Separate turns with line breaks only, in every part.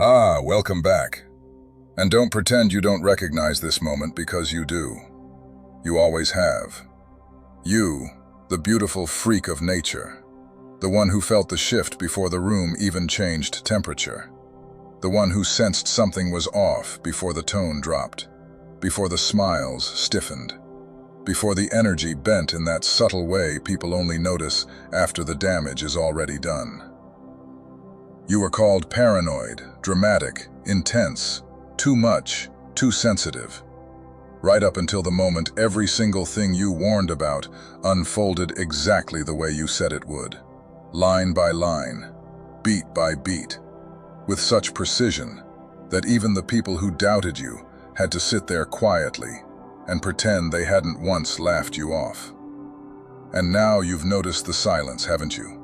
Ah, welcome back. And don't pretend you don't recognize this moment because you do. You always have. You, the beautiful freak of nature. The one who felt the shift before the room even changed temperature. The one who sensed something was off before the tone dropped, before the smiles stiffened, before the energy bent in that subtle way people only notice after the damage is already done. You were called paranoid, dramatic, intense, too much, too sensitive. Right up until the moment every single thing you warned about unfolded exactly the way you said it would. Line by line, beat by beat, with such precision that even the people who doubted you had to sit there quietly and pretend they hadn't once laughed you off. And now you've noticed the silence, haven't you?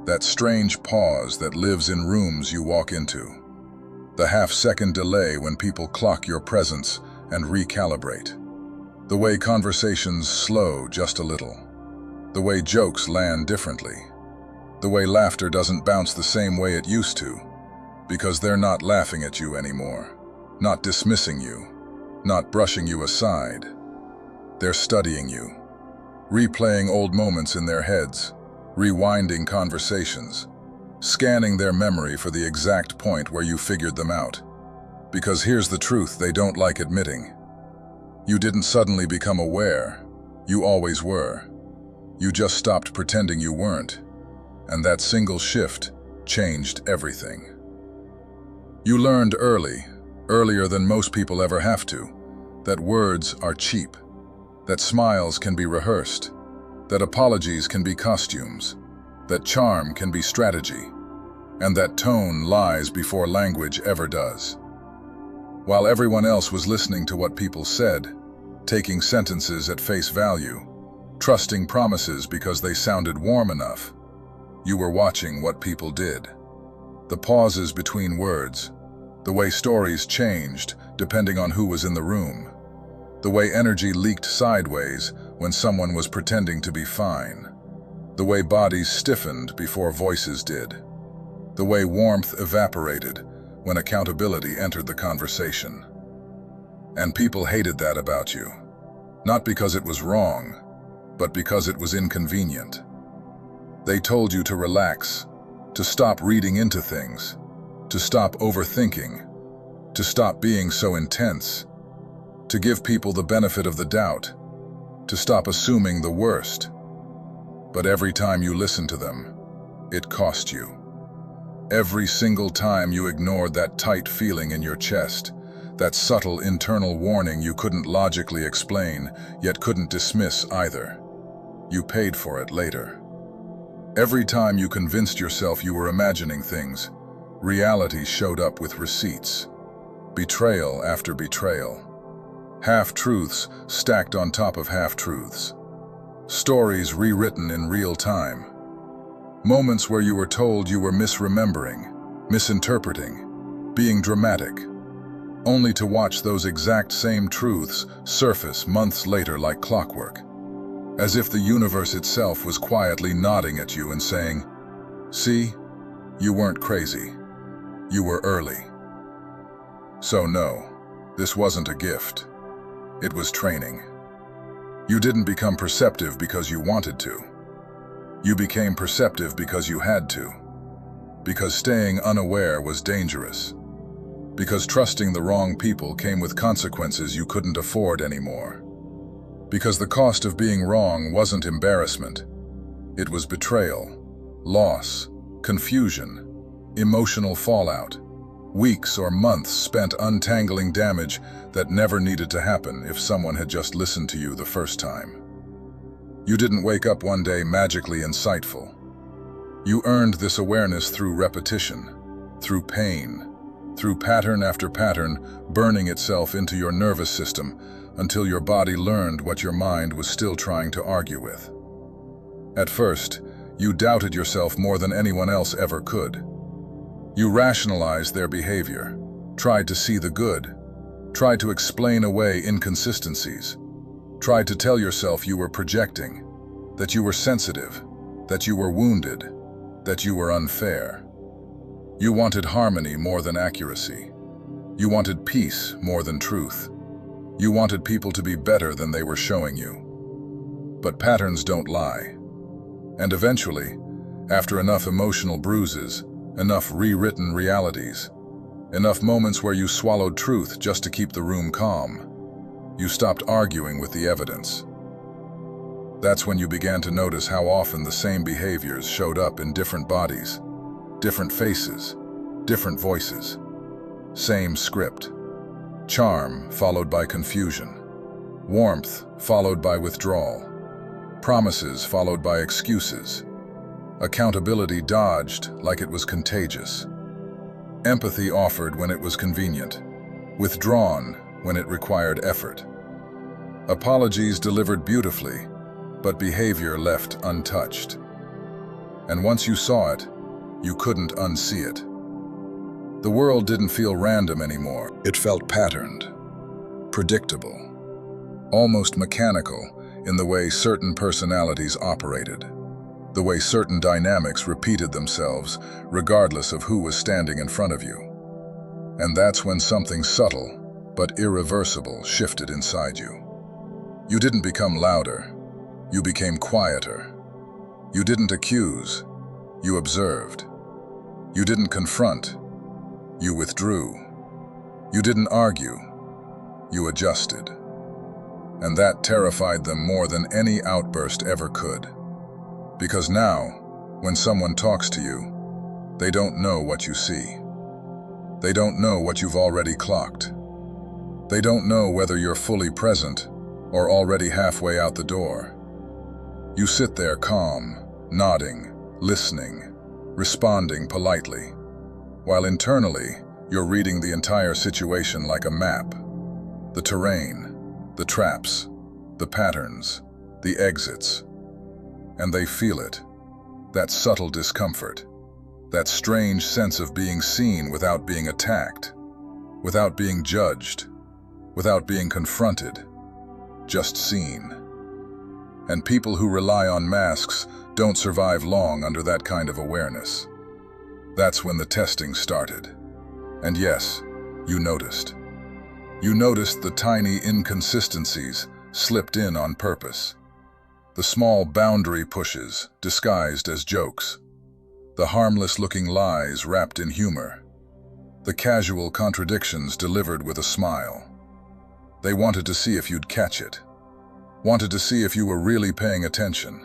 That strange pause that lives in rooms you walk into. The half-second delay when people clock your presence and recalibrate. The way conversations slow just a little. The way jokes land differently. The way laughter doesn't bounce the same way it used to, because they're not laughing at you anymore, not dismissing you, not brushing you aside. They're studying you, replaying old moments in their heads, rewinding conversations, scanning their memory for the exact point where you figured them out. Because here's the truth they don't like admitting. You didn't suddenly become aware. You always were. You just stopped pretending you weren't. And that single shift changed everything. You learned early, earlier than most people ever have to, that words are cheap, that smiles can be rehearsed, that apologies can be costumes, that charm can be strategy, and that tone lies before language ever does. While everyone else was listening to what people said, taking sentences at face value, trusting promises because they sounded warm enough, you were watching what people did. The pauses between words, the way stories changed depending on who was in the room, the way energy leaked sideways when someone was pretending to be fine, the way bodies stiffened before voices did, the way warmth evaporated when accountability entered the conversation. And people hated that about you, not because it was wrong, but because it was inconvenient. They told you to relax, to stop reading into things, to stop overthinking, to stop being so intense, to give people the benefit of the doubt, to stop assuming the worst. But every time you listened to them, it cost you. Every single time you ignored that tight feeling in your chest, that subtle internal warning you couldn't logically explain, yet couldn't dismiss either. You paid for it later. Every time you convinced yourself you were imagining things, reality showed up with receipts. Betrayal after betrayal. Half-truths stacked on top of half-truths. Stories rewritten in real time. Moments where you were told you were misremembering, misinterpreting, being dramatic, only to watch those exact same truths surface months later like clockwork, as if the universe itself was quietly nodding at you and saying, "See, you weren't crazy. You were early." So no, this wasn't a gift. It was training. You didn't become perceptive because you wanted to. You became perceptive because you had to. Because staying unaware was dangerous. Because trusting the wrong people came with consequences you couldn't afford anymore. Because the cost of being wrong wasn't embarrassment. It was betrayal, loss, confusion, emotional fallout. Weeks or months spent untangling damage that never needed to happen if someone had just listened to you the first time. You didn't wake up one day magically insightful. You earned this awareness through repetition, through pain, through pattern after pattern burning itself into your nervous system until your body learned what your mind was still trying to argue with. At first, you doubted yourself more than anyone else ever could. You rationalized their behavior, tried to see the good, tried to explain away inconsistencies, tried to tell yourself you were projecting, that you were sensitive, that you were wounded, that you were unfair. You wanted harmony more than accuracy. You wanted peace more than truth. You wanted people to be better than they were showing you. But patterns don't lie. And eventually, after enough emotional bruises, enough rewritten realities, enough moments where you swallowed truth just to keep the room calm, you stopped arguing with the evidence. That's when you began to notice how often the same behaviors showed up in different bodies, different faces, different voices. Same script. Charm followed by confusion. Warmth followed by withdrawal. Promises followed by excuses. Accountability dodged like it was contagious. Empathy offered when it was convenient. Withdrawn when it required effort. Apologies delivered beautifully, but behavior left untouched. And once you saw it, you couldn't unsee it. The world didn't feel random anymore. It felt patterned, predictable, almost mechanical in the way certain personalities operated, the way certain dynamics repeated themselves regardless of who was standing in front of you. And that's when something subtle but irreversible shifted inside you. You didn't become louder, you became quieter. You didn't accuse, you observed. You didn't confront, you withdrew. You didn't argue, you adjusted. And that terrified them more than any outburst ever could. Because now, when someone talks to you, they don't know what you see. They don't know what you've already clocked. They don't know whether you're fully present or already halfway out the door. You sit there calm, nodding, listening, responding politely, while internally you're reading the entire situation like a map. The terrain, the traps, the patterns, the exits. And they feel it, that subtle discomfort, that strange sense of being seen without being attacked, without being judged, without being confronted, just seen. And people who rely on masks don't survive long under that kind of awareness. That's when the testing started. And yes, you noticed. You noticed the tiny inconsistencies slipped in on purpose. The small boundary pushes disguised as jokes. The harmless-looking lies wrapped in humor. The casual contradictions delivered with a smile. They wanted to see if you'd catch it. Wanted to see if you were really paying attention.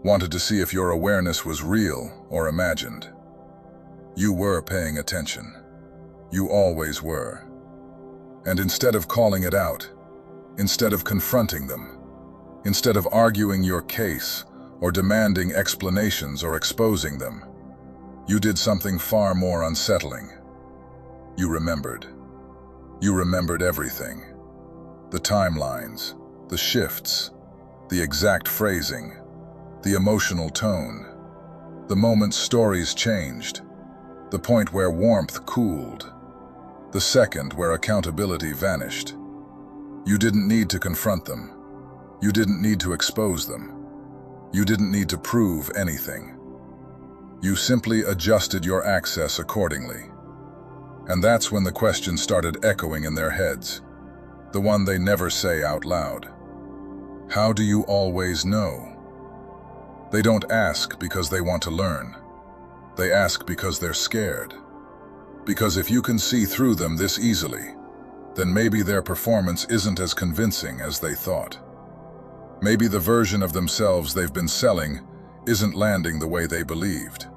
Wanted to see if your awareness was real or imagined. You were paying attention. You always were. And instead of calling it out, instead of confronting them, instead of arguing your case or demanding explanations or exposing them, you did something far more unsettling. You remembered. You remembered everything. The timelines, the shifts, the exact phrasing, the emotional tone, the moment stories changed, the point where warmth cooled, the second where accountability vanished. You didn't need to confront them. You didn't need to expose them. You didn't need to prove anything. You simply adjusted your access accordingly. And that's when the question started echoing in their heads, the one they never say out loud. How do you always know? They don't ask because they want to learn. They ask because they're scared. Because if you can see through them this easily, then maybe their performance isn't as convincing as they thought. Maybe the version of themselves they've been selling isn't landing the way they believed.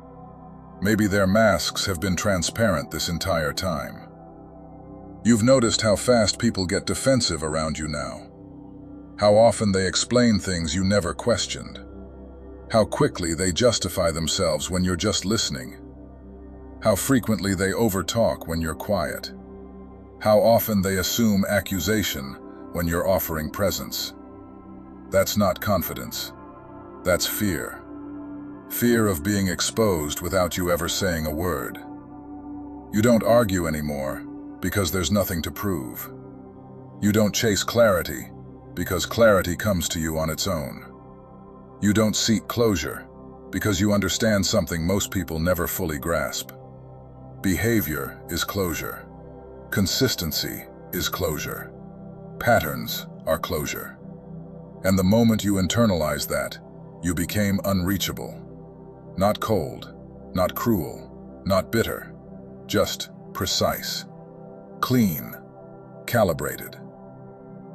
Maybe their masks have been transparent this entire time. You've noticed how fast people get defensive around you now. How often they explain things you never questioned. How quickly they justify themselves when you're just listening. How frequently they overtalk when you're quiet. How often they assume accusation when you're offering presence. That's not confidence. That's fear. Fear of being exposed without you ever saying a word. You don't argue anymore because there's nothing to prove. You don't chase clarity because clarity comes to you on its own. You don't seek closure because you understand something most people never fully grasp. Behavior is closure. Consistency is closure. Patterns are closure. And the moment you internalize that, you became unreachable. Not cold, not cruel, not bitter, just precise, clean, calibrated.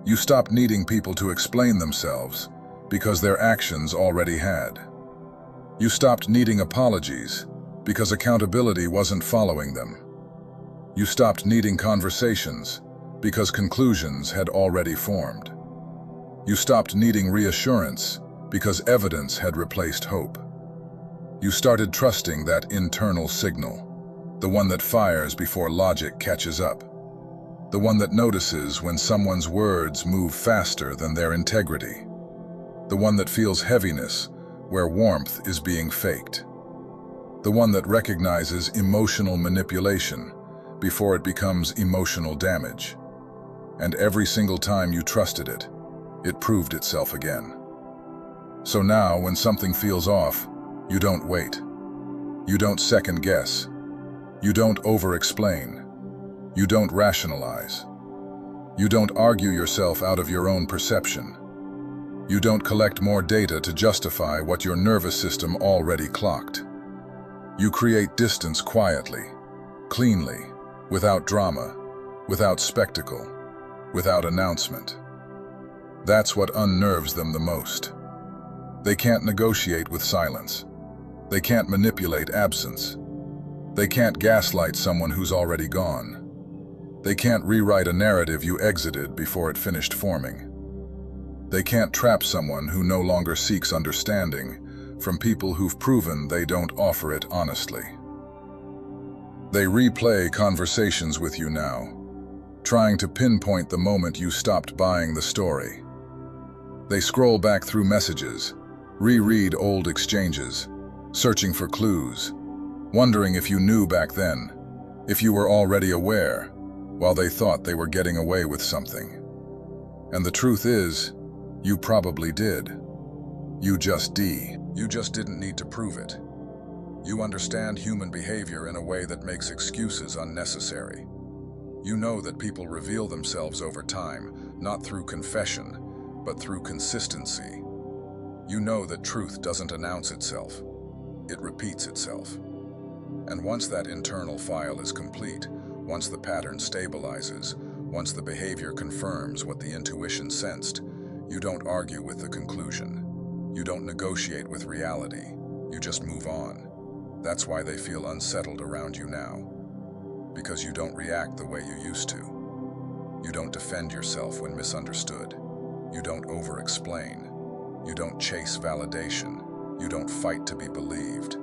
You stopped needing people to explain themselves because their actions already had. You stopped needing apologies because accountability wasn't following them. You stopped needing conversations because conclusions had already formed. You stopped needing reassurance because evidence had replaced hope. You started trusting that internal signal, the one that fires before logic catches up, the one that notices when someone's words move faster than their integrity, the one that feels heaviness where warmth is being faked, the one that recognizes emotional manipulation before it becomes emotional damage. And every single time you trusted it, it proved itself again. So now, when something feels off, you don't wait. You don't second guess. You don't over-explain. You don't rationalize. You don't argue yourself out of your own perception. You don't collect more data to justify what your nervous system already clocked. You create distance quietly, cleanly, without drama, without spectacle, without announcement. That's what unnerves them the most. They can't negotiate with silence. They can't manipulate absence. They can't gaslight someone who's already gone. They can't rewrite a narrative you exited before it finished forming. They can't trap someone who no longer seeks understanding from people who've proven they don't offer it honestly. They replay conversations with you now, trying to pinpoint the moment you stopped buying the story. They scroll back through messages, reread old exchanges, searching for clues, wondering if you knew back then, if you were already aware, while they thought they were getting away with something. And the truth is, you probably did. You just didn't need to prove it. You understand human behavior in a way that makes excuses unnecessary. You know that people reveal themselves over time, not through confession, but through consistency. You know that truth doesn't announce itself. It repeats itself. And once that internal file is complete, once the pattern stabilizes, once the behavior confirms what the intuition sensed, you don't argue with the conclusion. You don't negotiate with reality. You just move on. That's why they feel unsettled around you now. Because you don't react the way you used to. You don't defend yourself when misunderstood. You don't over-explain. You don't chase validation. You don't fight to be believed.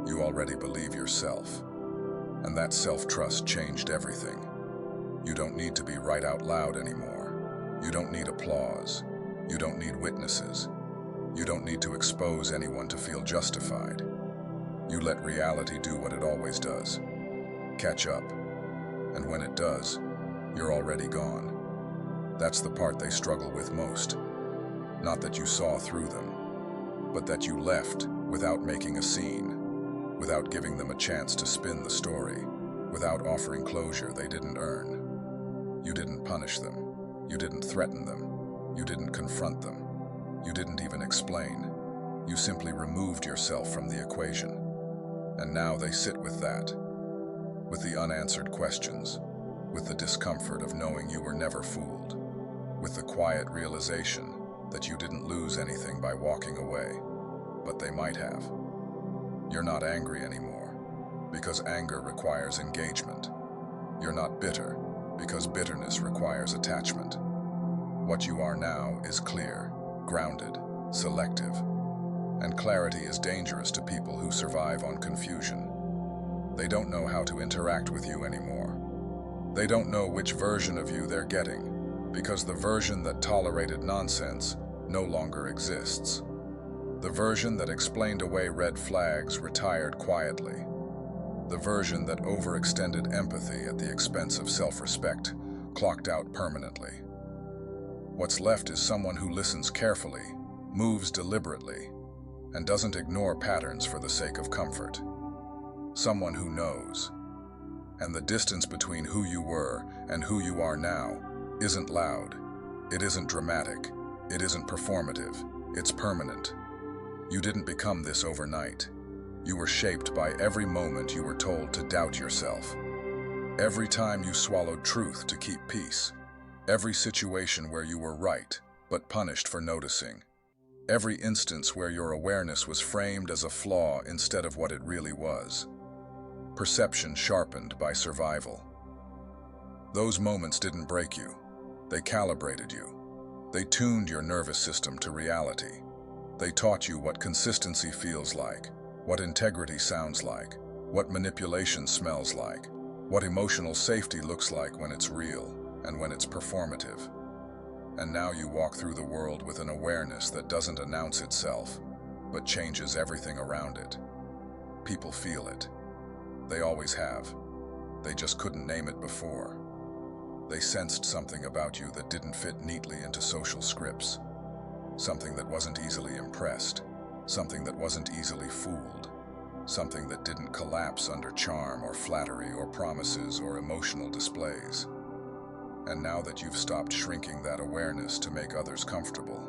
You already believe yourself. And that self-trust changed everything. You don't need to be right out loud anymore. You don't need applause. You don't need witnesses. You don't need to expose anyone to feel justified. You let reality do what it always does. Catch up. And when it does, you're already gone. That's the part they struggle with most. Not that you saw through them, but that you left without making a scene, without giving them a chance to spin the story, without offering closure they didn't earn. You didn't punish them. You didn't threaten them. You didn't confront them. You didn't even explain. You simply removed yourself from the equation. And now they sit with that, with the unanswered questions, with the discomfort of knowing you were never fooled, with the quiet realization that you didn't lose anything by walking away, but they might have. You're not angry anymore, because anger requires engagement. You're not bitter, because bitterness requires attachment. What you are now is clear, grounded, selective. And clarity is dangerous to people who survive on confusion. They don't know how to interact with you anymore. They don't know which version of you they're getting, because the version that tolerated nonsense no longer exists. The version that explained away red flags retired quietly. The version that overextended empathy at the expense of self-respect clocked out permanently. What's left is someone who listens carefully, moves deliberately, and doesn't ignore patterns for the sake of comfort. Someone who knows. And the distance between who you were and who you are now isn't loud. It isn't dramatic. It isn't performative. It's permanent. You didn't become this overnight. You were shaped by every moment you were told to doubt yourself. Every time you swallowed truth to keep peace. Every situation where you were right, but punished for noticing. Every instance where your awareness was framed as a flaw instead of what it really was. Perception sharpened by survival. Those moments didn't break you. They calibrated you. They tuned your nervous system to reality. They taught you what consistency feels like, what integrity sounds like, what manipulation smells like, what emotional safety looks like when it's real and when it's performative. And now you walk through the world with an awareness that doesn't announce itself, but changes everything around it. People feel it. They always have. They just couldn't name it before. They sensed something about you that didn't fit neatly into social scripts. Something that wasn't easily impressed. Something that wasn't easily fooled. Something that didn't collapse under charm or flattery or promises or emotional displays. And now that you've stopped shrinking that awareness to make others comfortable,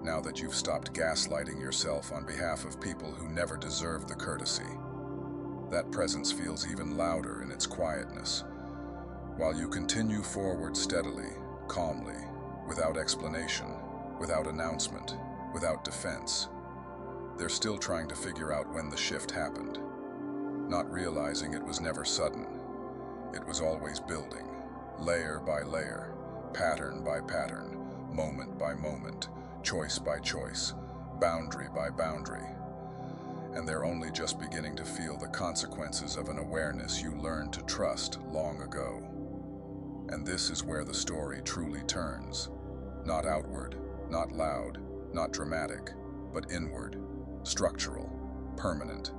now that you've stopped gaslighting yourself on behalf of people who never deserved the courtesy, that presence feels even louder in its quietness. While you continue forward steadily, calmly, without explanation, without announcement, without defense, they're still trying to figure out when the shift happened, not realizing it was never sudden. It was always building, layer by layer, pattern by pattern, moment by moment, choice by choice, boundary by boundary. And they're only just beginning to feel the consequences of an awareness you learned to trust long ago. And this is where the story truly turns. Not outward, not loud, not dramatic, but inward, structural, permanent.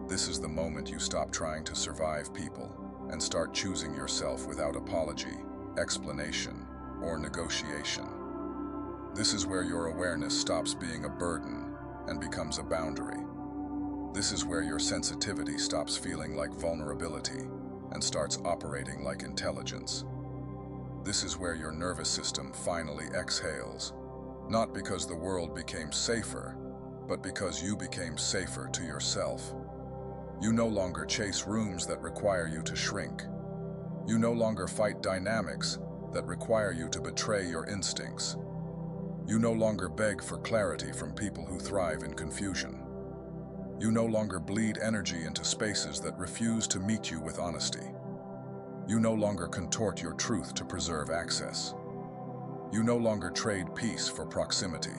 This is the moment you stop trying to survive people and start choosing yourself without apology, explanation, or negotiation. This is where your awareness stops being a burden and becomes a boundary. This is where your sensitivity stops feeling like vulnerability and starts operating like intelligence. This is where your nervous system finally exhales, not because the world became safer, but because you became safer to yourself. You no longer chase rooms that require you to shrink. You no longer fight dynamics that require you to betray your instincts. You no longer beg for clarity from people who thrive in confusion. You no longer bleed energy into spaces that refuse to meet you with honesty. You no longer contort your truth to preserve access. You no longer trade peace for proximity.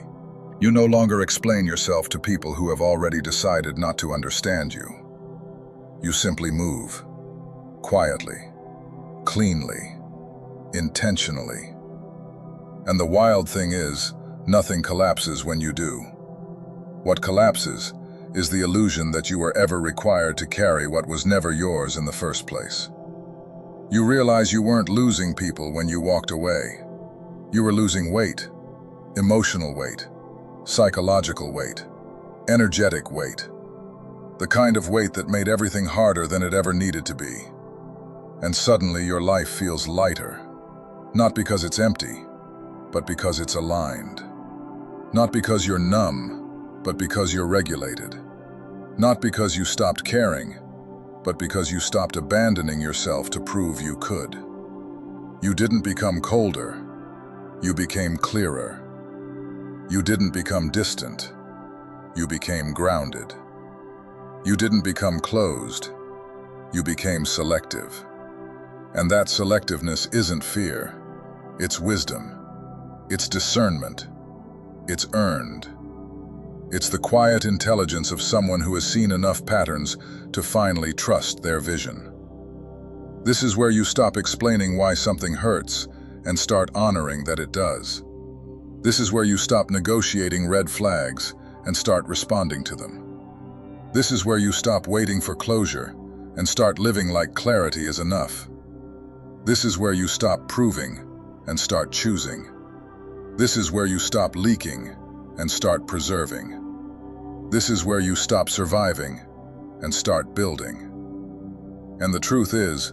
You no longer explain yourself to people who have already decided not to understand you. You simply move, quietly, cleanly, intentionally. And the wild thing is, nothing collapses when you do. What collapses is the illusion that you were ever required to carry what was never yours in the first place. You realize you weren't losing people when you walked away. You were losing weight, emotional weight, psychological weight, energetic weight. The kind of weight that made everything harder than it ever needed to be. And suddenly your life feels lighter, not because it's empty, but because it's aligned. Not because you're numb, but because you're regulated. Not because you stopped caring, but because you stopped abandoning yourself to prove you could. You didn't become colder, you became clearer. You didn't become distant, you became grounded. You didn't become closed, you became selective. And that selectiveness isn't fear, it's wisdom, it's discernment, it's earned. It's the quiet intelligence of someone who has seen enough patterns to finally trust their vision. This is where you stop explaining why something hurts and start honoring that it does. This is where you stop negotiating red flags and start responding to them. This is where you stop waiting for closure and start living like clarity is enough. This is where you stop proving and start choosing. This is where you stop leaking and start preserving. This is where you stop surviving and start building. And the truth is,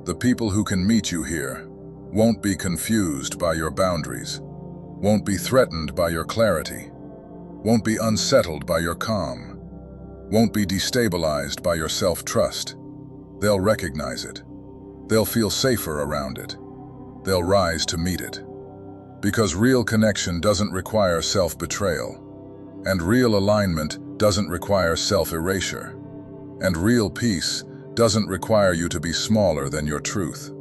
the people who can meet you here won't be confused by your boundaries, won't be threatened by your clarity, won't be unsettled by your calm, won't be destabilized by your self-trust. They'll recognize it. They'll feel safer around it. They'll rise to meet it. Because real connection doesn't require self-betrayal, and real alignment doesn't require self-erasure, and real peace doesn't require you to be smaller than your truth.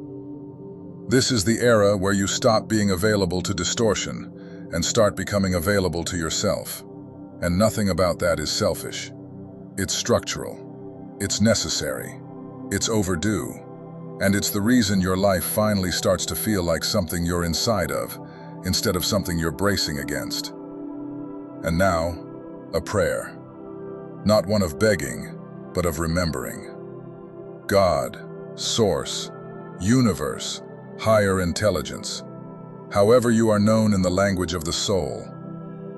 This is the era where you stop being available to distortion and start becoming available to yourself. And nothing about that is selfish. It's structural. It's necessary. It's overdue. And it's the reason your life finally starts to feel like something you're inside of, instead of something you're bracing against. And now, a prayer. Not one of begging, but of remembering. God, Source, Universe, Higher Intelligence. However you are known in the language of the soul,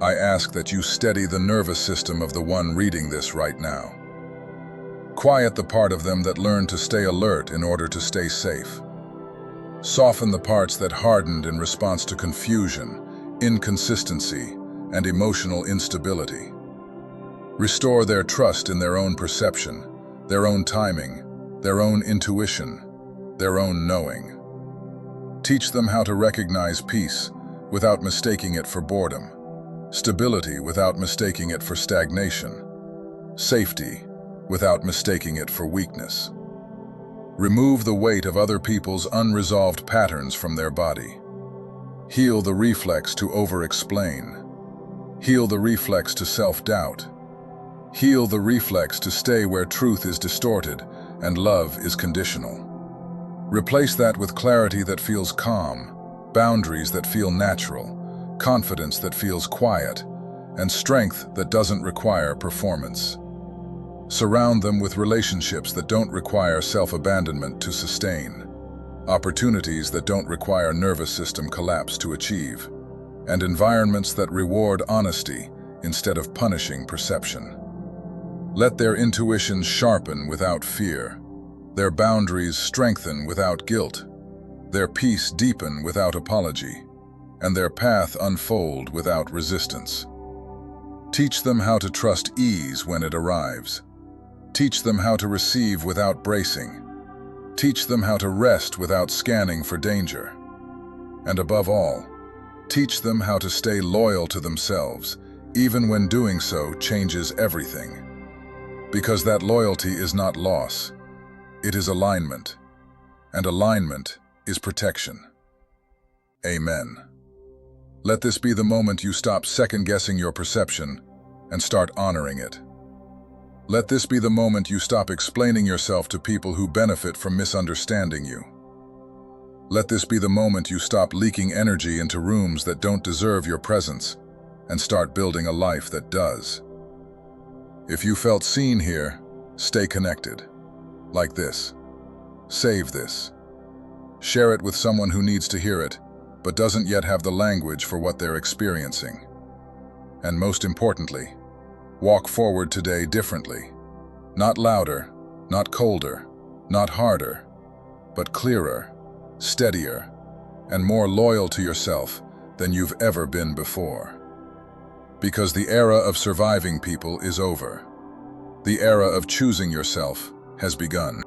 I ask that you steady the nervous system of the one reading this right now. Quiet the part of them that learned to stay alert in order to stay safe. Soften the parts that hardened in response to confusion, inconsistency, and emotional instability. Restore their trust in their own perception, their own timing, their own intuition, their own knowing. Teach them how to recognize peace without mistaking it for boredom, stability without mistaking it for stagnation, safety without mistaking it for weakness. Remove the weight of other people's unresolved patterns from their body. Heal the reflex to over-explain. Heal the reflex to self-doubt. Heal the reflex to stay where truth is distorted and love is conditional. Replace that with clarity that feels calm, boundaries that feel natural, confidence that feels quiet, and strength that doesn't require performance. Surround them with relationships that don't require self-abandonment to sustain, opportunities that don't require nervous system collapse to achieve, and environments that reward honesty instead of punishing perception. Let their intuition sharpen without fear, their boundaries strengthen without guilt, their peace deepen without apology, and their path unfold without resistance. Teach them how to trust ease when it arrives. Teach them how to receive without bracing. Teach them how to rest without scanning for danger. And above all, teach them how to stay loyal to themselves, even when doing so changes everything. Because that loyalty is not loss, it is alignment, and alignment is protection. Amen. Let this be the moment you stop second-guessing your perception and start honoring it. Let this be the moment you stop explaining yourself to people who benefit from misunderstanding you. Let this be the moment you stop leaking energy into rooms that don't deserve your presence and start building a life that does. If you felt seen here, stay connected. Like this. Save this. Share it with someone who needs to hear it, but doesn't yet have the language for what they're experiencing. And most importantly, walk forward today differently. Not louder, not colder, not harder, but clearer, steadier, and more loyal to yourself than you've ever been before. Because the era of surviving people is over. The era of choosing yourself has begun.